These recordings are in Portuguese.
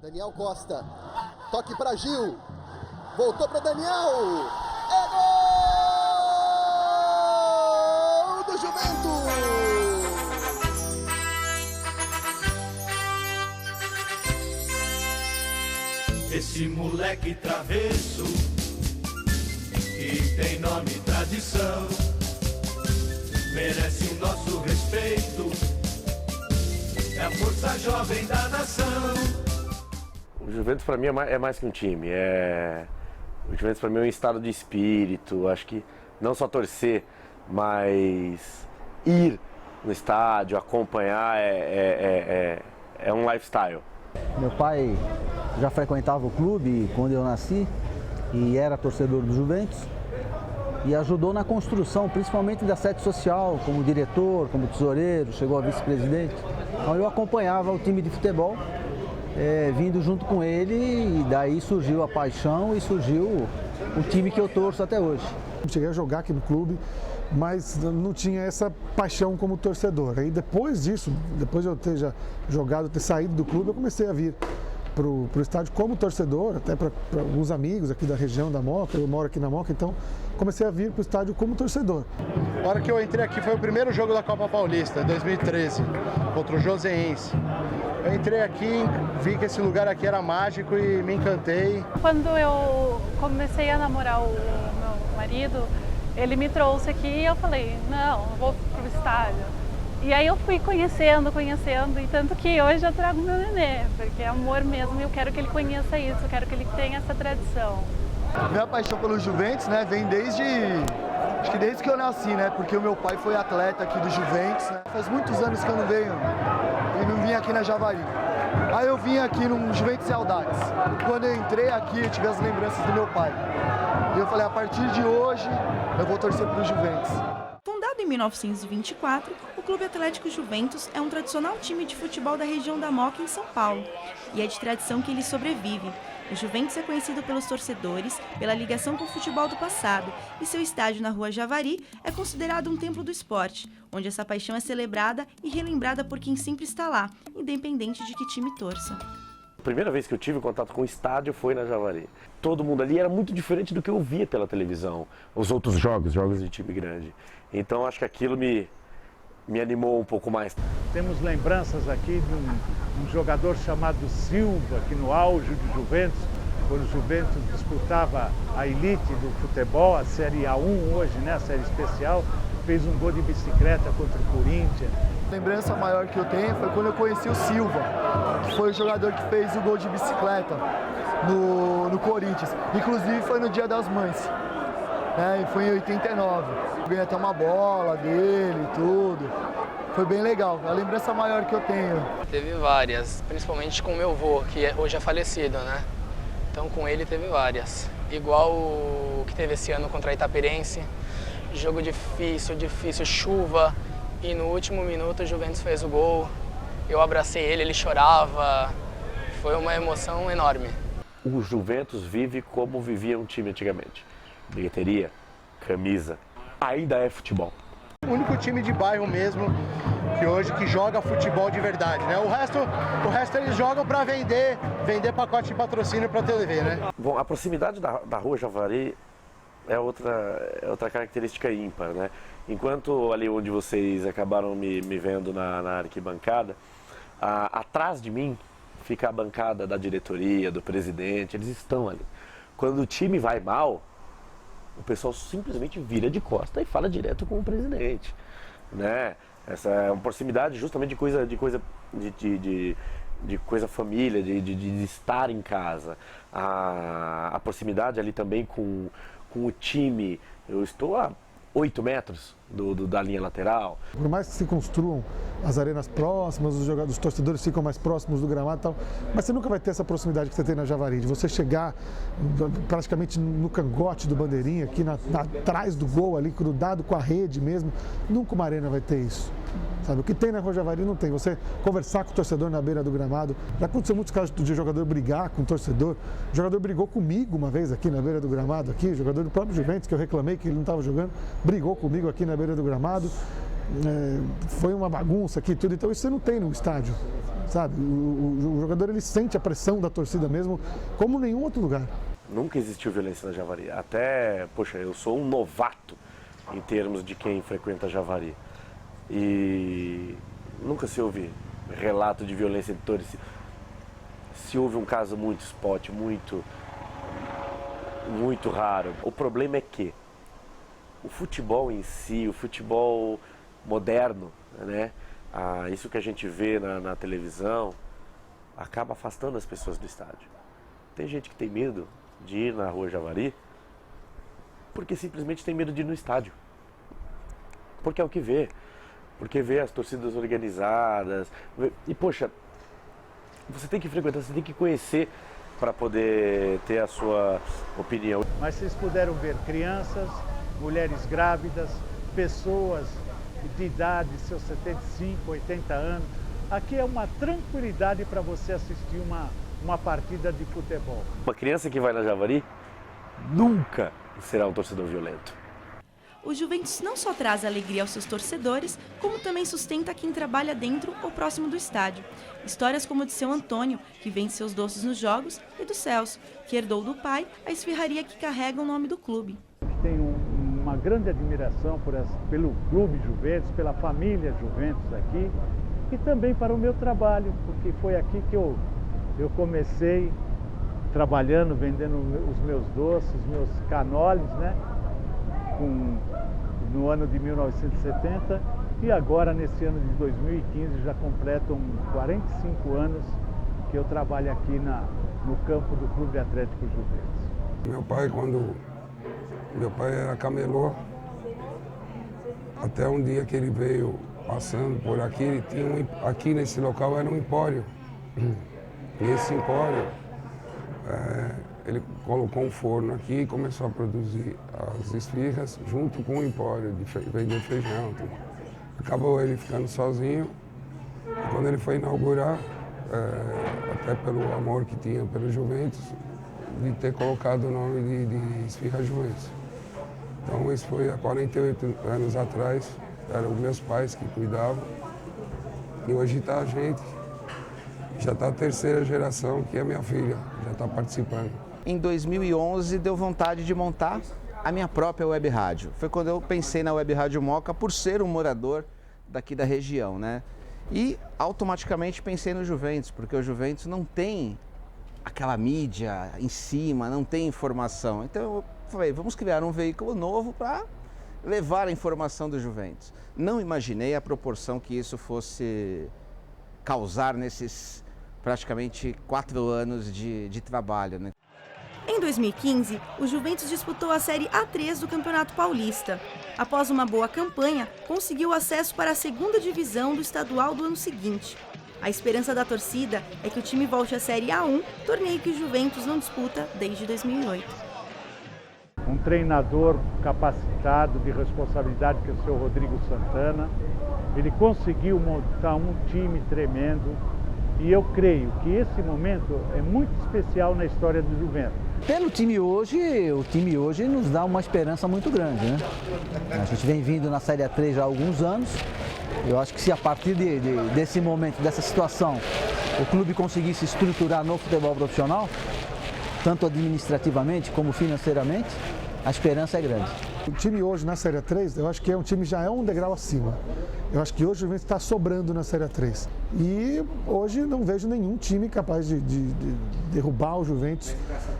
Daniel Costa, toque para Gil, voltou para Daniel, é gol do Juventus! Esse moleque travesso, que tem nome e tradição, merece o nosso respeito, é a força jovem da nação. O Juventus para mim é mais que um time, o Juventus para mim é um estado de espírito, acho que não só torcer, mas ir no estádio, acompanhar é um lifestyle. Meu pai já frequentava o clube quando eu nasci e era torcedor do Juventus e ajudou na construção, principalmente da sede social, como diretor, como tesoureiro, chegou a vice-presidente. Então eu acompanhava o time de futebol, vindo junto com ele, e daí surgiu a paixão e surgiu o time que eu torço até hoje. Cheguei a jogar aqui no clube, mas não tinha essa paixão como torcedor. Aí depois disso, depois de eu ter já jogado, ter saído do clube, eu comecei a vir para o estádio como torcedor, até para alguns amigos aqui da região da Moca, eu moro aqui na Moca, então comecei a vir para o estádio como torcedor. A hora que eu entrei aqui foi o primeiro jogo da Copa Paulista, 2013, contra o Joseense. Eu entrei aqui, vi que esse lugar aqui era mágico e me encantei. Quando eu comecei a namorar o meu marido, ele me trouxe aqui e eu falei, não, eu vou pro estádio. E aí eu fui conhecendo, e tanto que hoje eu trago meu nenê, porque é amor mesmo, e eu quero que ele conheça isso, eu quero que ele tenha essa tradição. Minha paixão pelo Juventus, né, vem desde que eu nasci, né, porque o meu pai foi atleta aqui do Juventus, né. Faz muitos anos que eu não venho e não vim aqui na Javari. Aí eu vim aqui no Juventus Saudades. Quando eu entrei aqui, eu tive as lembranças do meu pai. E eu falei, a partir de hoje, eu vou torcer pro Juventus. Fundado em 1924, o Clube Atlético Juventus é um tradicional time de futebol da região da Moca, em São Paulo. E é de tradição que ele sobrevive. O Juventus é conhecido pelos torcedores, pela ligação com o futebol do passado, e seu estádio na Rua Javari é considerado um templo do esporte, onde essa paixão é celebrada e relembrada por quem sempre está lá, independente de que time torça. A primeira vez que eu tive contato com o estádio foi na Javari. Todo mundo ali era muito diferente do que eu via pela televisão, os outros jogos de time grande. Então acho que aquilo me animou um pouco mais. Temos lembranças aqui de um jogador chamado Silva, que no auge do Juventus, quando o Juventus disputava a elite do futebol, a Série A1 hoje, né, a série especial, fez um gol de bicicleta contra o Corinthians. A lembrança maior que eu tenho foi quando eu conheci o Silva, que foi o jogador que fez o gol de bicicleta no Corinthians. Inclusive foi no Dia das Mães, né, e foi em 89. Eu ganhei até uma bola dele e tudo. Foi bem legal, a lembrança maior que eu tenho. Teve várias, principalmente com meu avô, que hoje é falecido, né? Então com ele teve várias. Igual o que teve esse ano contra a Itaperense. Jogo difícil, chuva. E no último minuto o Juventus fez o gol. Eu abracei ele, ele chorava. Foi uma emoção enorme. O Juventus vive como vivia um time antigamente. Bilheteria, camisa, ainda é futebol. O único time de bairro mesmo que hoje joga futebol de verdade, né? O resto eles jogam para vender pacote de patrocínio para a TV, né? Bom, a proximidade da Rua Javari é outra característica ímpar, né? Enquanto ali onde vocês acabaram me vendo na arquibancada, atrás de mim fica a bancada da diretoria, do presidente, eles estão ali. Quando o time vai mal, o pessoal simplesmente vira de costa e fala direto com o presidente, né? Essa é uma proximidade justamente de coisa família, de estar em casa. A proximidade ali também com o time. Eu estou a 8 metros da linha lateral. Por mais que se construam as arenas próximas, os torcedores ficam mais próximos do gramado e tal, mas você nunca vai ter essa proximidade que você tem na Javari, de você chegar praticamente no cangote do bandeirinha, aqui atrás do gol ali, grudado com a rede mesmo. Nunca uma arena vai ter isso. Sabe? O que tem na Rua Javari não tem. Você conversar com o torcedor na beira do gramado. Já aconteceu muitos casos de jogador brigar com o torcedor. O jogador brigou comigo uma vez aqui na beira do gramado, aqui, jogador do próprio Juventus, que eu reclamei que ele não estava jogando, brigou comigo aqui na beira do gramado. foi uma bagunça aqui, tudo. Então isso você não tem no estádio, sabe? O jogador ele sente a pressão da torcida mesmo, como nenhum outro lugar. Nunca existiu violência na Javari. Até, poxa, eu sou um novato em termos de quem frequenta Javari. E nunca se ouve relato de violência de torcida. Se houve um caso muito spot, muito raro. O problema é que o futebol em si, o futebol moderno, né? Isso que a gente vê na televisão, acaba afastando as pessoas do estádio. Tem gente que tem medo de ir na Rua Javari porque simplesmente tem medo de ir no estádio. Porque é o que vê. Porque vê as torcidas organizadas. E, poxa, você tem que frequentar, você tem que conhecer para poder ter a sua opinião. Mas vocês puderam ver crianças, mulheres grávidas, pessoas de idade, seus 75, 80 anos. Aqui é uma tranquilidade para você assistir uma partida de futebol. Uma criança que vai na Javari nunca será um torcedor violento. O Juventus não só traz alegria aos seus torcedores, como também sustenta quem trabalha dentro ou próximo do estádio. Histórias como a de seu Antônio, que vende seus doces nos jogos, e do Celso, que herdou do pai a esfirraria que carrega o nome do clube. Tenho uma grande admiração pelo Clube Juventus, pela família Juventus aqui, e também para o meu trabalho, porque foi aqui que eu comecei trabalhando, vendendo os meus doces, meus canoles, né? No ano de 1970, e agora nesse ano de 2015 já completam 45 anos que eu trabalho aqui no campo do Clube Atlético Juventus. Meu pai era camelô, até um dia que ele veio passando por aqui, ele tinha aqui nesse local era um empório. E esse empório, ele colocou um forno aqui e começou a produzir as esfirras junto com o empório de vender feijão. Acabou ele ficando sozinho. E quando ele foi inaugurar, até pelo amor que tinha pelo Juventus, de ter colocado o nome de Esfirra Juventus. Então isso foi há 48 anos atrás, eram os meus pais que cuidavam. E hoje está a gente, já está a terceira geração, que é minha filha, já está participando. Em 2011 deu vontade de montar a minha própria web rádio. Foi quando eu pensei na web rádio Moca por ser um morador daqui da região, né? E automaticamente pensei no Juventus, porque o Juventus não tem aquela mídia em cima, não tem informação. Então eu falei, vamos criar um veículo novo para levar a informação do Juventus. Não imaginei a proporção que isso fosse causar nesses praticamente 4 anos de trabalho, né? Em 2015, o Juventus disputou a Série A3 do Campeonato Paulista. Após uma boa campanha, conseguiu acesso para a 2ª divisão do estadual do ano seguinte. A esperança da torcida é que o time volte à Série A1, torneio que o Juventus não disputa desde 2008. Um treinador capacitado, de responsabilidade, que é o seu Rodrigo Santana. Ele conseguiu montar um time tremendo e eu creio que esse momento é muito especial na história do Juventus. Pelo time hoje, o time hoje nos dá uma esperança muito grande, né? A gente vem vindo na Série A3 já há alguns anos. Eu acho que se a partir desse momento, dessa situação, o clube conseguir se estruturar no futebol profissional, tanto administrativamente como financeiramente, a esperança é grande. O time hoje na Série A3, eu acho que já é um degrau acima. Eu acho que hoje o Juventus está sobrando na Série A3. E hoje não vejo nenhum time capaz de derrubar o Juventus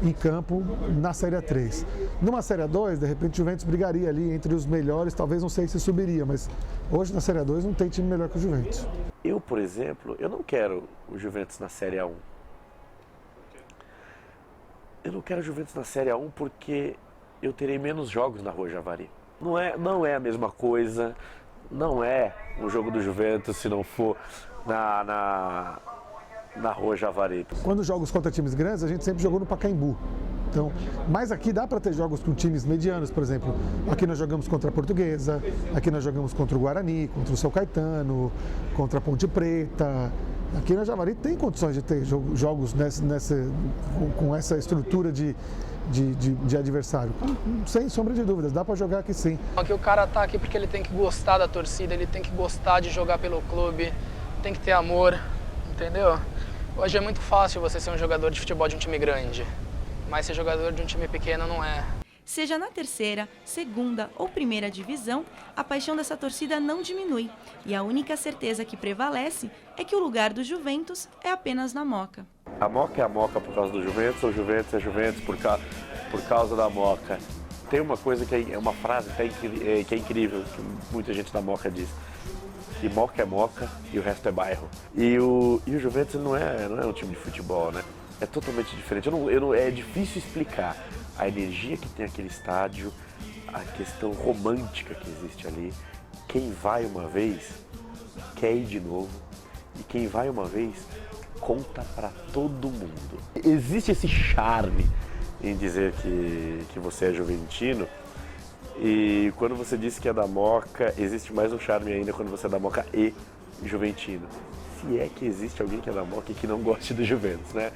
em campo na Série A3. Numa Série A2, de repente o Juventus brigaria ali entre os melhores, talvez não sei se subiria, mas hoje na Série A2 não tem time melhor que o Juventus. Eu, por exemplo, eu não quero o Juventus na Série A1. Eu não quero o Juventus na Série A1 porque eu terei menos jogos na Rua Javari. Não é a mesma coisa, não é um jogo do Juventus se não for na Rua Javari. Quando jogos contra times grandes, a gente sempre jogou no Pacaembu. Então, mas aqui dá para ter jogos com times medianos, por exemplo. Aqui nós jogamos contra a Portuguesa, aqui nós jogamos contra o Guarani, contra o São Caetano, contra a Ponte Preta. Aqui na Javari tem condições de ter jogos com essa estrutura de adversário. Sem sombra de dúvidas, dá para jogar aqui sim. Aqui o cara tá aqui porque ele tem que gostar da torcida, ele tem que gostar de jogar pelo clube, tem que ter amor, entendeu? Hoje é muito fácil você ser um jogador de futebol de um time grande, mas ser jogador de um time pequeno não é. Seja na terceira, segunda ou primeira divisão, a paixão dessa torcida não diminui. E a única certeza que prevalece é que o lugar do Juventus é apenas na Moca. A Moca é a Moca por causa do Juventus, ou Juventus é Juventus por causa da Moca. Tem uma coisa que é uma frase que é incrível, que muita gente da Moca diz. Que Moca é Moca e o resto é bairro. E o Juventus não é um time de futebol, né? É totalmente diferente. É difícil explicar a energia que tem aquele estádio, a questão romântica que existe ali. Quem vai uma vez quer ir de novo, e quem vai uma vez conta para todo mundo. Existe esse charme em dizer que você é juventino, e quando você disse que é da Moca, existe mais um charme ainda quando você é da Moca e juventino. Se é que existe alguém que é da Moca e que não goste do Juventus, né?